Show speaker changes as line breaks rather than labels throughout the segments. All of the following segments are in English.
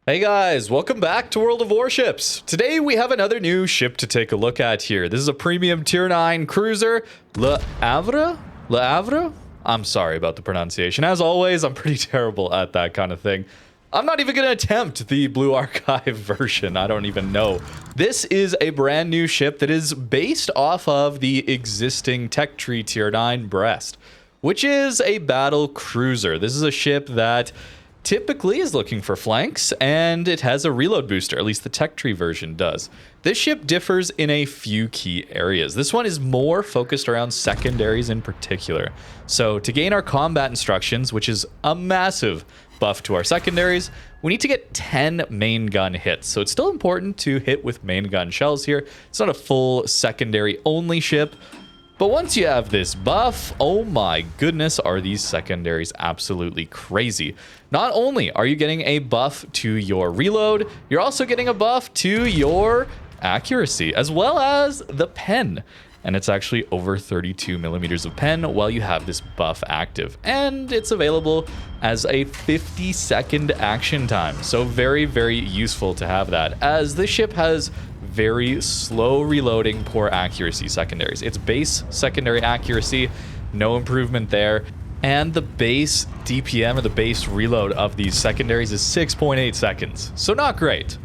Hey guys, welcome back to World of Warships. Today we have another new ship to take a look at here. This is a premium tier 9 cruiser, Le Havre? Le Havre? I'm sorry about the pronunciation. As always, I'm pretty terrible at that kind of thing. I'm not even going to attempt the Blue Archive version. I don't even know. This is a brand new ship that is based off of the existing tech tree tier 9 Brest, which is a battle cruiser. This is a ship that typically is looking for flanks, and it has a reload booster, at least the tech tree version does. This ship differs in a few key areas. This one is more focused around secondaries in particular. So to gain our combat instructions, which is a massive buff to our secondaries, we need to get 10 main gun hits. So it's still important to hit with main gun shells here. It's not a full secondary only ship. But once you have this buff, oh my goodness, are these secondaries absolutely crazy. Not only are you getting a buff to your reload, you're also getting a buff to your accuracy, as well as the pen. And it's actually over 32 millimeters of pen while you have this buff active. And it's available as a 50-second action time. So very, very useful to have that, as this ship has very slow reloading, poor accuracy secondaries. It's base secondary accuracy, no improvement there. And the base DPM, or the base reload of these secondaries, is 6.8 seconds. So not great.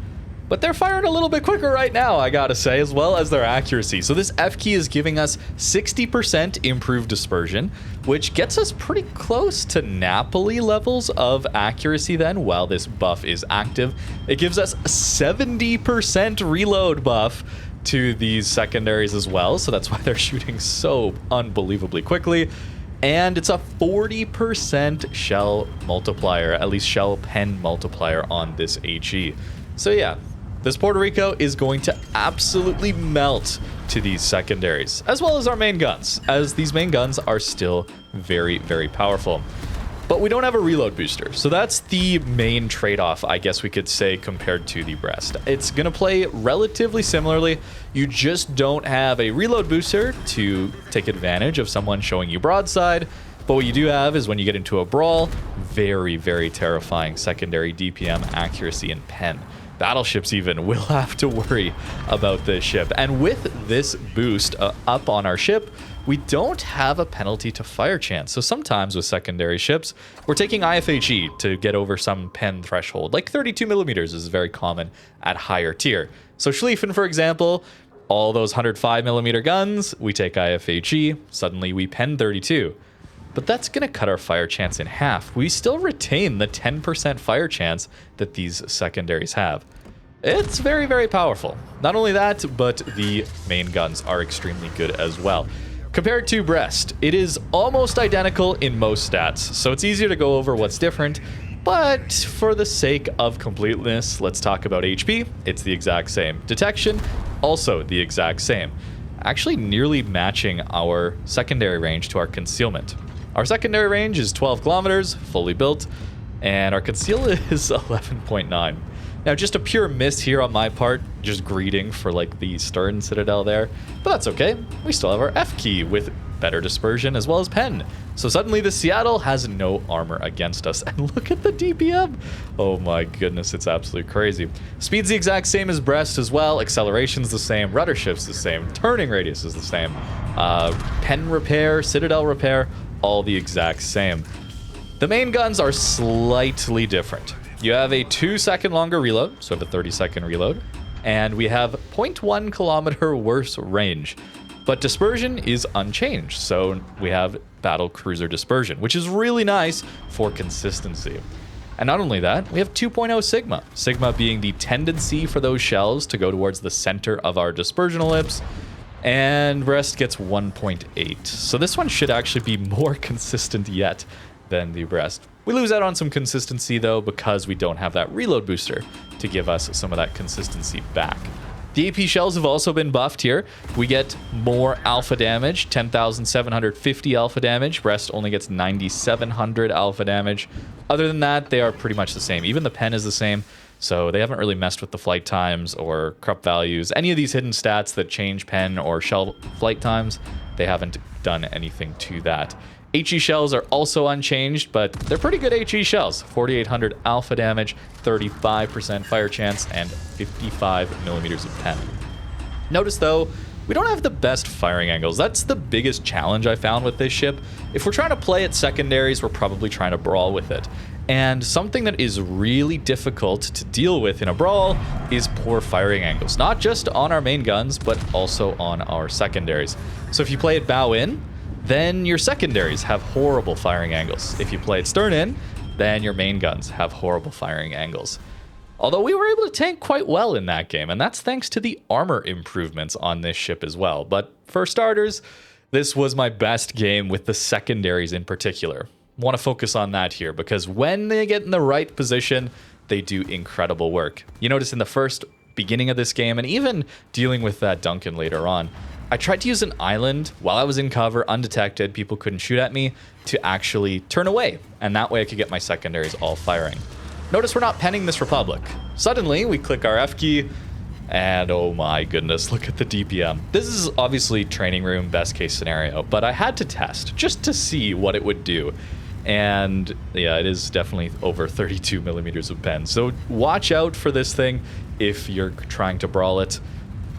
But they're firing a little bit quicker right now, I gotta say, as well as their accuracy. So this F key is giving us 60% improved dispersion, which gets us pretty close to Napoli levels of accuracy then, while this buff is active. It gives us 70% reload buff to these secondaries as well, so that's why they're shooting so unbelievably quickly. And it's a 40% shell multiplier, at least shell pen multiplier on this HE. So yeah, this Puerto Rico is going to absolutely melt to these secondaries, as well as our main guns, as these main guns are still very, very powerful. But we don't have a reload booster, so that's the main trade-off, I guess we could say, compared to the Brest. It's going to play relatively similarly. You just don't have a reload booster to take advantage of someone showing you broadside. But what you do have is when you get into a brawl, very, very terrifying secondary DPM accuracy and pen. Battleships even will have to worry about this ship. And with this boost up on our ship, we don't have a penalty to fire chance. So sometimes with secondary ships, we're taking IFHE to get over some pen threshold. Like 32 millimeters is very common at higher tier. So Schlieffen, for example, all those 105 millimeter guns, we take IFHE, suddenly we pen 32. But that's going to cut our fire chance in half. We still retain the 10% fire chance that these secondaries have. It's very, very powerful. Not only that, but the main guns are extremely good as well. Compared to Brest, it is almost identical in most stats, so it's easier to go over what's different. But for the sake of completeness, let's talk about HP. It's the exact same. Detection, also the exact same. Actually nearly matching our secondary range to our concealment. Our secondary range is 12 kilometers, fully built, and our conceal is 11.9. Now, just a pure miss here on my part, just greeting for like the stern citadel there, but that's okay. We still have our F key with better dispersion as well as pen. So suddenly the Seattle has no armor against us, and look at the DPM. Oh my goodness, it's absolutely crazy. Speed's the exact same as Brest as well. Acceleration's the same, rudder shift's the same, turning radius is the same, pen repair, citadel repair, all the exact same. The main guns are slightly different. You have a 2-second longer reload, so the 30-second reload, and we have 0.1 kilometer worse range. But dispersion is unchanged, so we have battle cruiser dispersion, which is really nice for consistency. And not only that, we have 2.0 Sigma. Sigma being the tendency for those shells to go towards the center of our dispersion ellipse. And Brest gets 1.8. So this one should actually be more consistent yet than the Brest. We lose out on some consistency though because we don't have that reload booster to give us some of that consistency back. The AP shells have also been buffed here. We get more alpha damage, 10,750 alpha damage. Brest only gets 9,700 alpha damage. Other than that, they are pretty much the same. Even the pen is the same. So they haven't really messed with the flight times or corrupt values. Any of these hidden stats that change pen or shell flight times, they haven't done anything to that. HE shells are also unchanged, but they're pretty good HE shells. 4800 alpha damage, 35% fire chance, and 55 millimeters of pen. Notice though, we don't have the best firing angles. That's the biggest challenge I found with this ship. If we're trying to play at secondaries, we're probably trying to brawl with it. And something that is really difficult to deal with in a brawl is poor firing angles. Not just on our main guns, but also on our secondaries. So if you play it bow in, then your secondaries have horrible firing angles. If you play it stern in, then your main guns have horrible firing angles. Although we were able to tank quite well in that game, and that's thanks to the armor improvements on this ship as well. But for starters, this was my best game with the secondaries in particular. I want to focus on that here, because when they get in the right position, they do incredible work. You notice in the first beginning of this game, and even dealing with that Duncan later on, I tried to use an island while I was in cover, undetected, people couldn't shoot at me, to actually turn away, and that way I could get my secondaries all firing. Notice we're not penning this Republic. Suddenly, we click our F key, and oh my goodness, look at the DPM. This is obviously training room, best case scenario, but I had to test just to see what it would do. And yeah, it is definitely over 32 millimeters of pen. So watch out for this thing if you're trying to brawl it.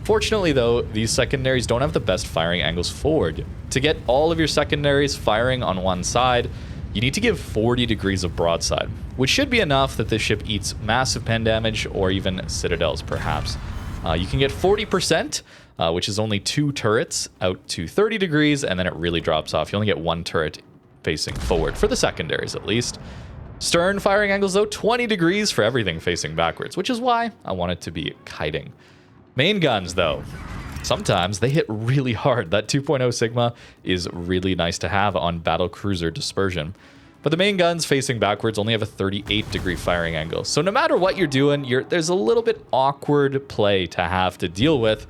Fortunately though, these secondaries don't have the best firing angles forward. To get all of your secondaries firing on one side, you need to give 40 degrees of broadside, which should be enough that this ship eats massive pen damage, or even citadels perhaps. You can get 40%, which is only 2 turrets out to 30 degrees, and then it really drops off. You only get 1 turret facing forward, for the secondaries at least. Stern firing angles though, 20 degrees for everything facing backwards, which is why I want it to be kiting. Main guns though, sometimes they hit really hard. That 2.0 Sigma is really nice to have on battle cruiser dispersion. But the main guns facing backwards only have a 38 degree firing angle. So no matter what you're doing, there's a little bit awkward play to have to deal with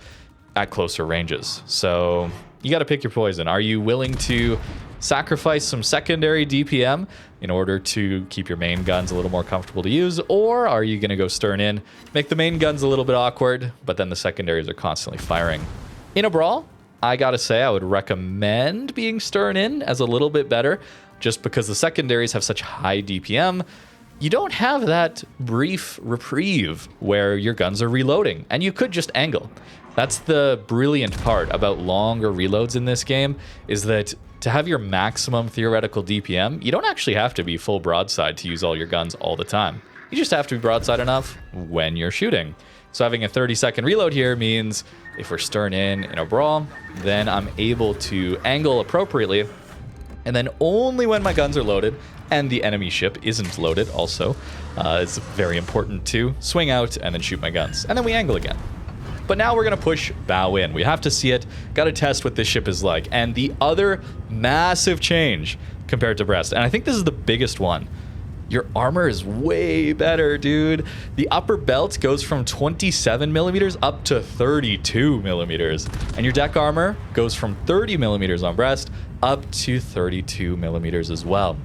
at closer ranges. So you got to pick your poison. Are you willing to sacrifice some secondary DPM in order to keep your main guns a little more comfortable to use? Or are you going to go stern in, make the main guns a little bit awkward, but then the secondaries are constantly firing? In a brawl, I gotta say I would recommend being stern in as a little bit better, just because the secondaries have such high DPM. You don't have that brief reprieve where your guns are reloading, and you could just angle. That's the brilliant part about longer reloads in this game, is that to have your maximum theoretical DPM, you don't actually have to be full broadside to use all your guns all the time. You just have to be broadside enough when you're shooting. So having a 30-second reload here means if we're stern in a brawl, then I'm able to angle appropriately, and then only when my guns are loaded and the enemy ship isn't loaded also, it's very important to swing out and then shoot my guns. And then we angle again. But now we're going to push bow in. We have to see it, got to test what this ship is like. And the other massive change compared to Brest, and I think this is the biggest one, your armor is way better, dude. The upper belt goes from 27 millimeters up to 32 millimeters. And your deck armor goes from 30 millimeters on Brest up to 32 millimeters as well.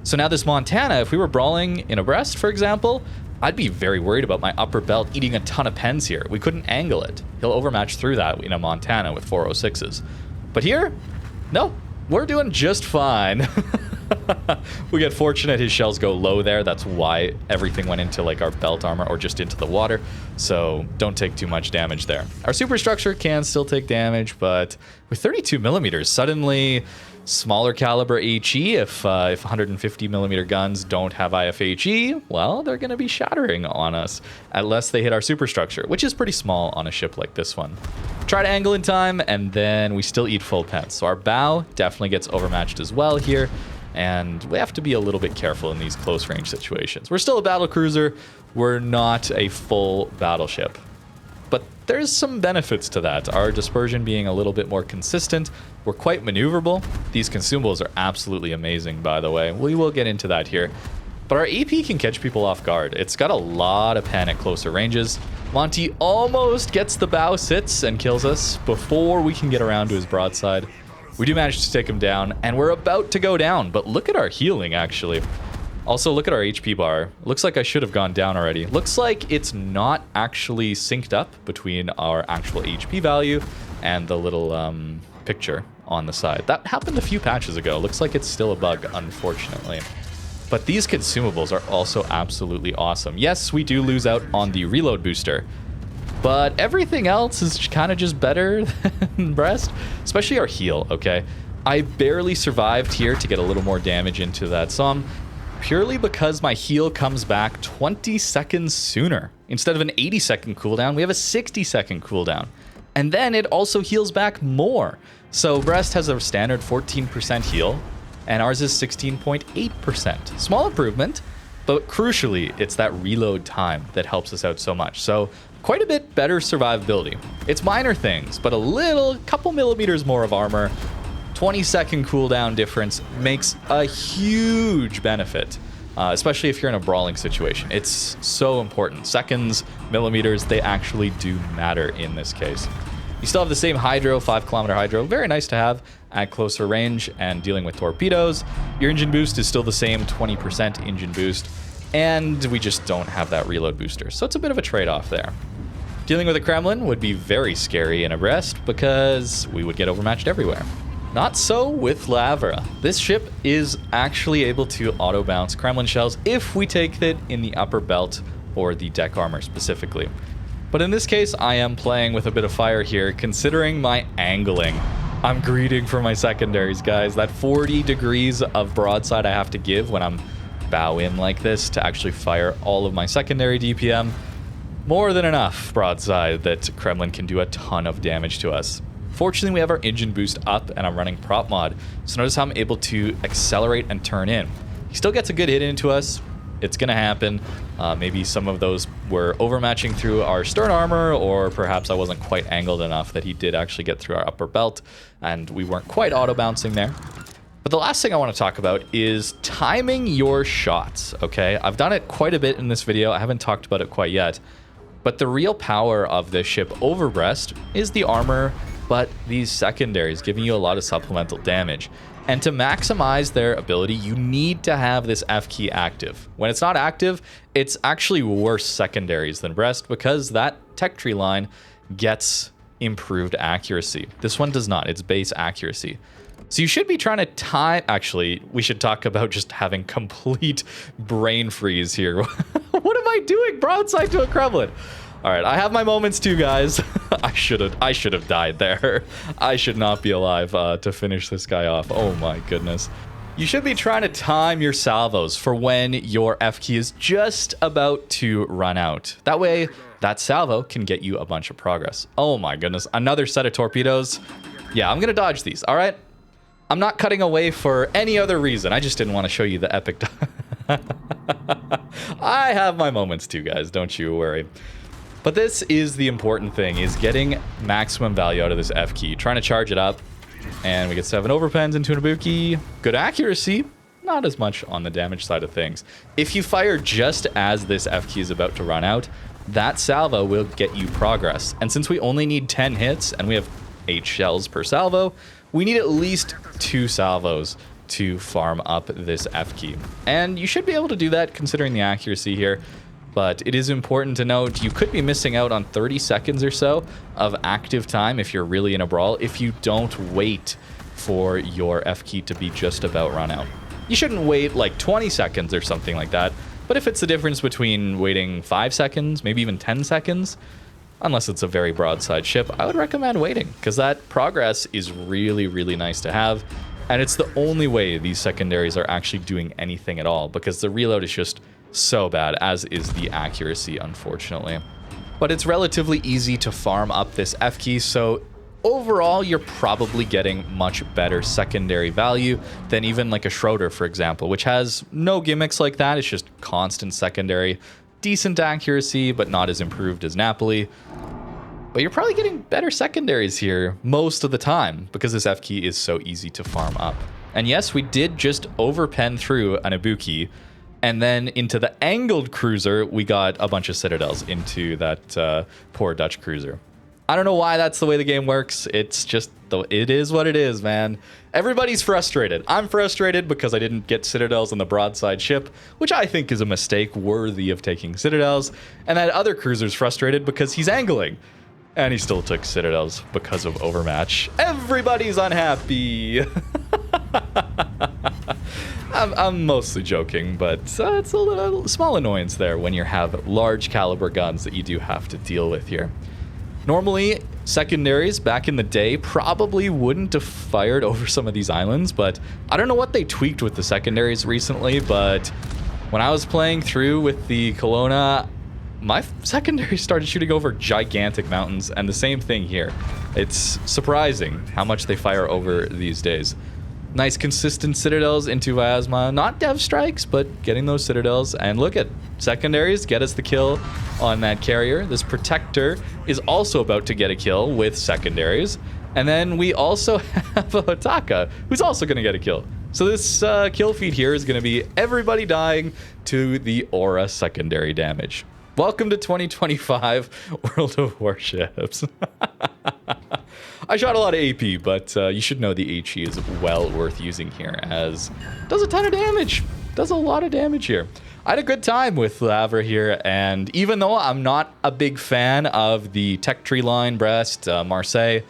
So now this Montana, if we were brawling in a Brest, for example, I'd be very worried about my upper belt eating a ton of pens here. We couldn't angle it. He'll overmatch through that in a Montana with 406s. But here, no, we're doing just fine. We get fortunate his shells go low there. That's why everything went into like our belt armor or just into the water. So don't take too much damage there. Our superstructure can still take damage, but with 32 millimeters, suddenly smaller caliber HE, if 150 millimeter guns don't have IFHE, well, they're going to be shattering on us unless they hit our superstructure, which is pretty small on a ship like this one. Try to angle in time, and then we still eat full pens. So our bow definitely gets overmatched as well here, and we have to be a little bit careful in these close range situations. We're still a battle cruiser. We're not a full battleship. But there's some benefits to that. Our dispersion being a little bit more consistent. We're quite maneuverable. These consumables are absolutely amazing, by the way. We will get into that here. But our AP can catch people off guard. It's got a lot of pen at closer ranges. Monty almost gets the bow sits and kills us before we can get around to his broadside. We do manage to take him down, and we're about to go down. But look at our healing, actually. Also, look at our HP bar. Looks like I should have gone down already. Looks like it's not actually synced up between our actual HP value and the little picture on the side. That happened a few patches ago. Looks like it's still a bug, unfortunately. But these consumables are also absolutely awesome. Yes, we do lose out on the reload booster, but everything else is kind of just better than Brest, especially our heal, okay? I barely survived here to get a little more damage into that Somme, purely because my heal comes back 20 seconds sooner. Instead of an 80-second cooldown, we have a 60-second cooldown. And then it also heals back more. So Brest has a standard 14% heal, and ours is 16.8%. Small improvement, but crucially, it's that reload time that helps us out so much. So quite a bit better survivability. It's minor things, but a couple millimeters more of armor, 20-second cooldown difference makes a huge benefit, especially if you're in a brawling situation. It's so important. Seconds, millimeters, they actually do matter in this case. You still have the same hydro, 5-kilometer hydro. Very nice to have at closer range and dealing with torpedoes. Your engine boost is still the same, 20% engine boost. And we just don't have that reload booster. So it's a bit of a trade-off there. Dealing with a Kremlin would be very scary in a Brest because we would get overmatched everywhere. Not so with Havre. This ship is actually able to auto-bounce Kremlin shells if we take it in the upper belt or the deck armor specifically. But in this case, I am playing with a bit of fire here, considering my angling. I'm greeting for my secondaries, guys. That 40 degrees of broadside I have to give when I'm bow in like this to actually fire all of my secondary DPM. More than enough broadside that Kremlin can do a ton of damage to us. Fortunately, we have our engine boost up and I'm running prop mod. So notice how I'm able to accelerate and turn in. He still gets a good hit into us. It's going to happen. Maybe some of those were overmatching through our stern armor, or perhaps I wasn't quite angled enough that he did actually get through our upper belt and we weren't quite auto bouncing there. But the last thing I want to talk about is timing your shots, okay? I've done it quite a bit in this video. I haven't talked about it quite yet. But the real power of this ship over Brest is the armor, but these secondaries giving you a lot of supplemental damage. And to maximize their ability, you need to have this F key active. When it's not active, it's actually worse secondaries than Brest because that tech tree line gets improved accuracy. This one does not. It's base accuracy. So you should be trying to time... Actually, we should talk about just having complete brain freeze here. What am I doing? Broadside to a Kremlin. All right, I have my moments too, guys. I should have died there. I should not be alive to finish this guy off. Oh my goodness. You should be trying to time your salvos for when your F key is just about to run out. That way, that salvo can get you a bunch of progress. Oh my goodness, another set of torpedoes. Yeah, I'm gonna dodge these, all right? I'm not cutting away for any other reason. I just didn't want to show you the epic... I have my moments too, guys, don't you worry. But this is the important thing, is getting maximum value out of this F key. Trying to charge it up. And we get 7 overpens into an Ibuki. Good accuracy. Not as much on the damage side of things. If you fire just as this F key is about to run out, that salvo will get you progress. And since we only need 10 hits, and we have 8 shells per salvo, we need at least 2 salvos to farm up this F key. And you should be able to do that considering the accuracy here. But it is important to note you could be missing out on 30 seconds or so of active time if you're really in a brawl if you don't wait for your F key to be just about run out. You shouldn't wait like 20 seconds or something like that, but if it's the difference between waiting 5 seconds, maybe even 10 seconds, unless it's a very broadside ship, I would recommend waiting because that progress is really, really nice to have. And it's the only way these secondaries are actually doing anything at all because the reload is just so bad, as is the accuracy, unfortunately. But it's relatively easy to farm up this F key, so overall, you're probably getting much better secondary value than even like a Schroeder, for example, which has no gimmicks like that. It's just constant secondary, decent accuracy, but not as improved as Napoli. But you're probably getting better secondaries here most of the time because this F key is so easy to farm up. And yes, we did just overpen through an Ibuki, and then into the angled cruiser, we got a bunch of citadels into that poor Dutch cruiser. I don't know why that's the way the game works. It's just, it is what it is, man. Everybody's frustrated. I'm frustrated because I didn't get citadels on the broadside ship, which I think is a mistake worthy of taking citadels. And that other cruiser's frustrated because he's angling. And he still took Citadels because of overmatch. Everybody's unhappy. I'm mostly joking, but it's a little small annoyance there when you have large caliber guns that you do have to deal with here. Normally, secondaries back in the day probably wouldn't have fired over some of these islands, but I don't know what they tweaked with the secondaries recently, but when I was playing through with the Colonna, my secondary started shooting over gigantic mountains, and the same thing here. It's surprising how much they fire over these days. Nice consistent citadels into Viasma. Not dev strikes, but getting those citadels. And look at secondaries get us the kill on that carrier. This protector is also about to get a kill with secondaries. And then we also have a Hotaka, who's also going to get a kill. So this kill feed here is going to be everybody dying to the Aura secondary damage. Welcome to 2025 World of Warships. I shot a lot of AP, but you should know the HE is well worth using here, as it does a ton of damage. Does a lot of damage here. I had a good time with Havre here, and even though I'm not a big fan of the tech tree line, Brest, Marseille,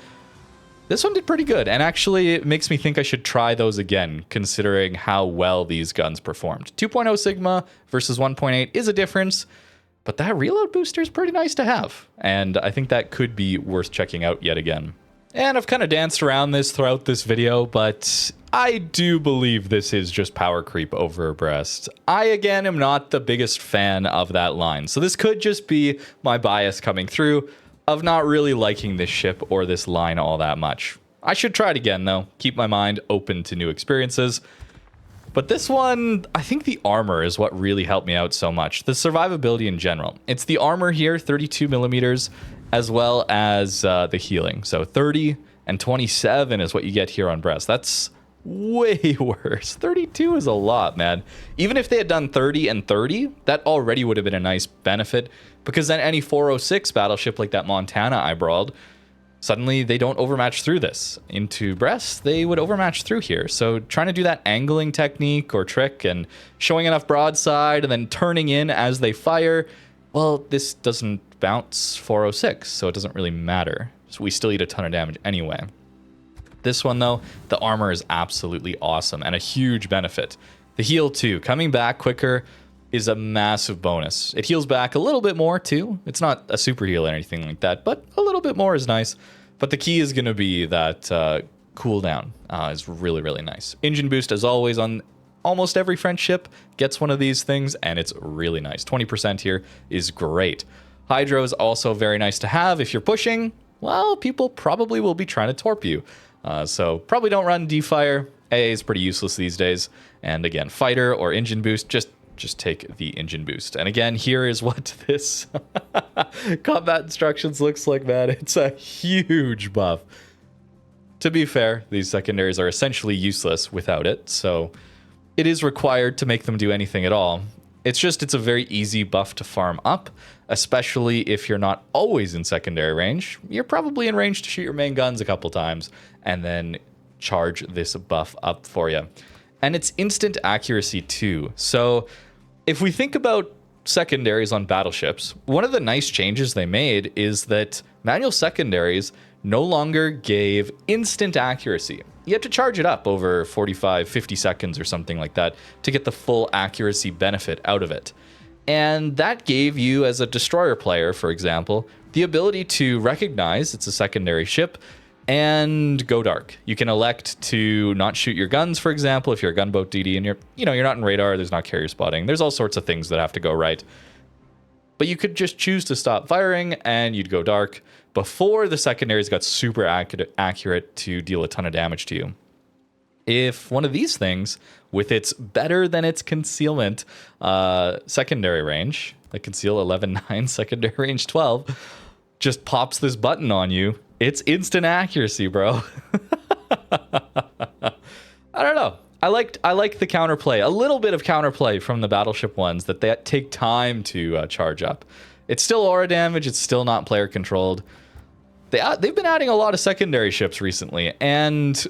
this one did pretty good, and actually it makes me think I should try those again, considering how well these guns performed. 2.0 Sigma versus 1.8 is a difference, but that reload booster is pretty nice to have, and I think that could be worth checking out yet again. And I've kind of danced around this throughout this video, but I do believe this is just power creep over Brest. I, again, am not the biggest fan of that line, so this could just be my bias coming through of not really liking this ship or this line all that much. I should try it again, though. Keep my mind open to new experiences. But this one, I think the armor is what really helped me out so much. The survivability in general. It's the armor here, 32 millimeters, as well as the healing. So 30 and 27 is what you get here on Brest. That's way worse. 32 is a lot, man. Even if they had done 30 and 30, that already would have been a nice benefit, because then any 406 battleship like that Montana I brawled, suddenly they don't overmatch through this. Into Brest, they would overmatch through here. So trying to do that angling technique or trick and showing enough broadside and then turning in as they fire, well, this doesn't bounce 406, so it doesn't really matter. So we still eat a ton of damage anyway. This one, though, the armor is absolutely awesome and a huge benefit. The heal, too. Coming back quicker is a massive bonus. It heals back a little bit more, too. It's not a super heal or anything like that, but a little bit more is nice. But the key is going to be that cooldown is really, really nice. Engine boost, as always, on almost every French ship gets one of these things, and it's really nice. 20% here is great. Hydro is also very nice to have. If you're pushing, well, people probably will be trying to torp you. So probably don't run D-Fire. AA is pretty useless these days. And again, fighter or engine boost, just take the engine boost. And again, here is what this combat instructions looks like, man. It's a huge buff. To be fair, these secondaries are essentially useless without it, so it is required to make them do anything at all. It's a very easy buff to farm up, especially if you're not always in secondary range. You're probably in range to shoot your main guns a couple times and then charge this buff up for you. And it's instant accuracy too. So if we think about secondaries on battleships, one of the nice changes they made is that manual secondaries no longer gave instant accuracy. You had to charge it up over 45, 50 seconds or something like that to get the full accuracy benefit out of it. And that gave you, as a destroyer player, for example, the ability to recognize it's a secondary ship and go dark. You can elect to not shoot your guns, for example, if you're a gunboat DD and you're not in radar, there's not carrier spotting. There's all sorts of things that have to go right. But you could just choose to stop firing and you'd go dark before the secondaries got super accurate to deal a ton of damage to you. If one of these things, with its better than its concealment secondary range, like conceal 11-9, secondary range 12, just pops this button on you, it's instant accuracy, bro. I don't know. I like the counterplay, a little bit of counterplay from the battleship ones that they take time to charge up. It's still aura damage. It's still not player controlled. They've been adding a lot of secondary ships recently, and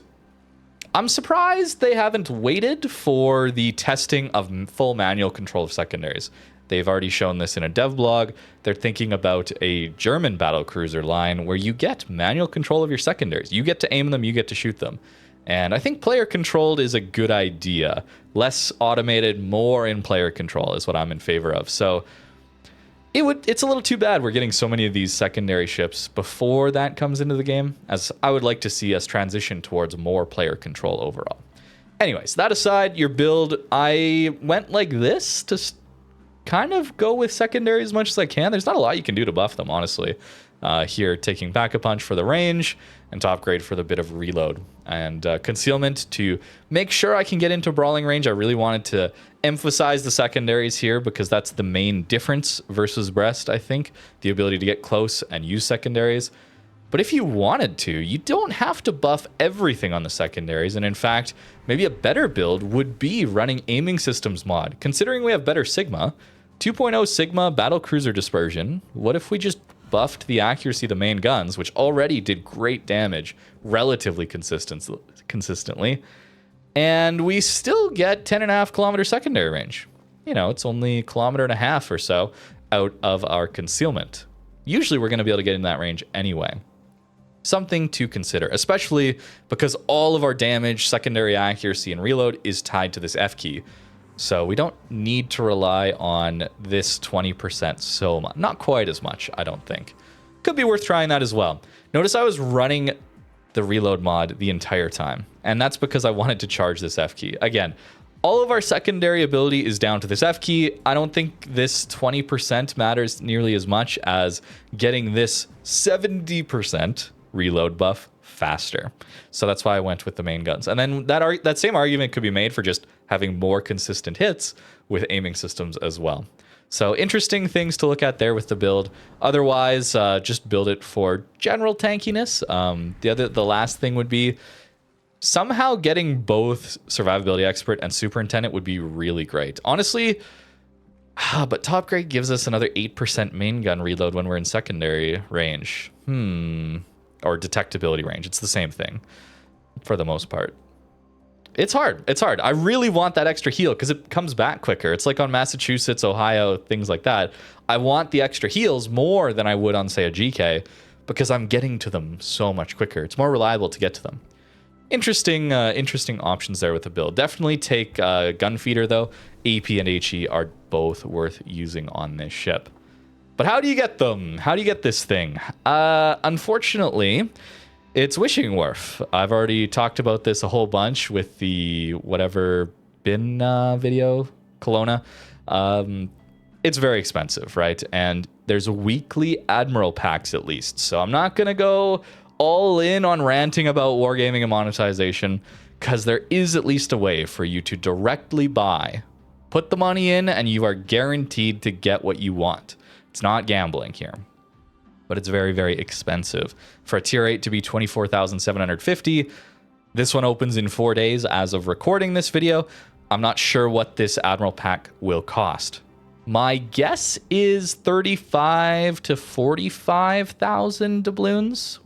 I'm surprised they haven't waited for the testing of full manual control of secondaries. They've already shown this in a dev blog. They're thinking about a German battlecruiser line where you get manual control of your secondaries. You get to aim them, you get to shoot them. And I think player controlled is a good idea. Less automated, more in player control is what I'm in favor of. So it's a little too bad we're getting so many of these secondary ships before that comes into the game, as I would like to see us transition towards more player control overall. Anyways, that aside, your build, I went like this to kind of go with secondary as much as I can. There's not a lot you can do to buff them, honestly. Here, taking Pack-a-Punch for the range, and Top Grade for the bit of reload. And Concealment to make sure I can get into brawling range. I really wanted to emphasize the secondaries here because that's the main difference versus Brest, I think. The ability to get close and use secondaries. But if you wanted to, you don't have to buff everything on the secondaries. And in fact, maybe a better build would be running Aiming Systems mod. Considering we have better Sigma, 2.0 Sigma Battlecruiser Dispersion, what if we just buffed the accuracy of the main guns, which already did great damage relatively consistently, and we still get 10.5 kilometer secondary range. You know, it's only 1.5 kilometers or so out of our concealment. Usually we're going to be able to get in that range anyway. Something to consider, especially because all of our damage, secondary accuracy, and reload is tied to this F key. So we don't need to rely on this 20% so much. Not quite as much, I don't think. Could be worth trying that as well. Notice I was running the reload mod the entire time, and that's because I wanted to charge this F key. Again, all of our secondary ability is down to this F key. I don't think this 20% matters nearly as much as getting this 70% reload buff faster. So that's why I went with the main guns. And then that same argument could be made for just having more consistent hits with aiming systems as well. So interesting things to look at there with the build. Otherwise, just build it for general tankiness. The last thing would be somehow getting both Survivability Expert and Superintendent would be really great. Honestly, but Top Grade gives us another 8% main gun reload when we're in secondary range. Or detectability range. It's the same thing for the most part. It's hard. It's hard. I really want that extra heal because it comes back quicker. It's like on Massachusetts, Ohio, things like that. I want the extra heals more than I would on, say, a GK because I'm getting to them so much quicker. It's more reliable to get to them. Interesting options there with the build. Definitely take Gunfeeder, though. AP and HE are both worth using on this ship. But how do you get them? How do you get this thing? Unfortunately, it's Wishing Wharf. I've already talked about this a whole bunch with the whatever Binah video, Kelowna. It's very expensive, right? And there's weekly Admiral packs at least. So I'm not going to go all in on ranting about wargaming and monetization because there is at least a way for you to directly buy. Put the money in and you are guaranteed to get what you want. It's not gambling here, but it's very, very expensive. For a tier 8 to be 24,750, this one opens in 4 days as of recording this video. I'm not sure what this Admiral pack will cost. My guess is 35 to 45,000 doubloons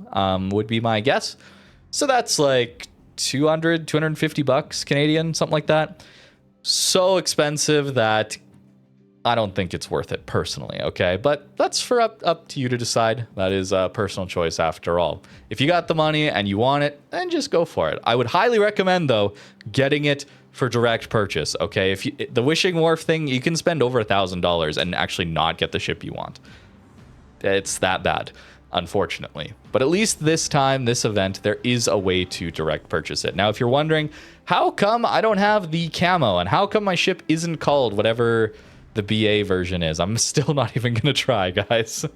would be my guess. So that's like 200, 250 bucks Canadian, something like that. So expensive that I don't think it's worth it personally, okay? But that's for up to you to decide. That is a personal choice after all. If you got the money and you want it, then just go for it. I would highly recommend, though, getting it for direct purchase, okay? The Wishing Wharf thing, you can spend over $1,000 and actually not get the ship you want. It's that bad, unfortunately. But at least this time, this event, there is a way to direct purchase it. Now, if you're wondering, how come I don't have the camo? And how come my ship isn't called whatever the BA version is? I'm still not even going to try, guys.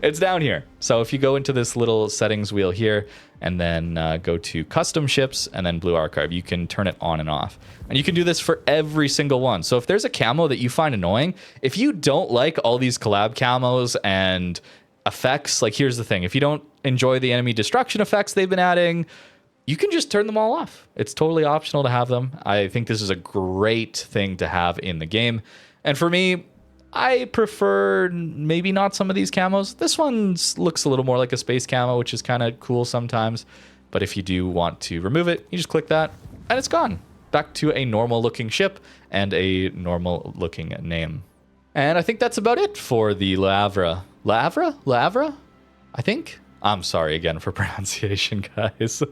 It's down here. So if you go into this little settings wheel here and then go to custom ships and then blue archive, you can turn it on and off. And you can do this for every single one. So if there's a camo that you find annoying, if you don't like all these collab camos and effects, like here's the thing, if you don't enjoy the enemy destruction effects they've been adding, you can just turn them all off. It's totally optional to have them. I think this is a great thing to have in the game. And for me, I prefer maybe not some of these camos. This one looks a little more like a space camo, which is kind of cool sometimes. But if you do want to remove it, you just click that and it's gone. Back to a normal looking ship and a normal looking name. And I think that's about it for the Le Havre. Le Havre? Le Havre? I think. I'm sorry again for pronunciation, guys.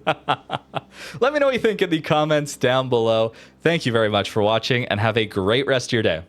Let me know what you think in the comments down below. Thank you very much for watching, and have a great rest of your day.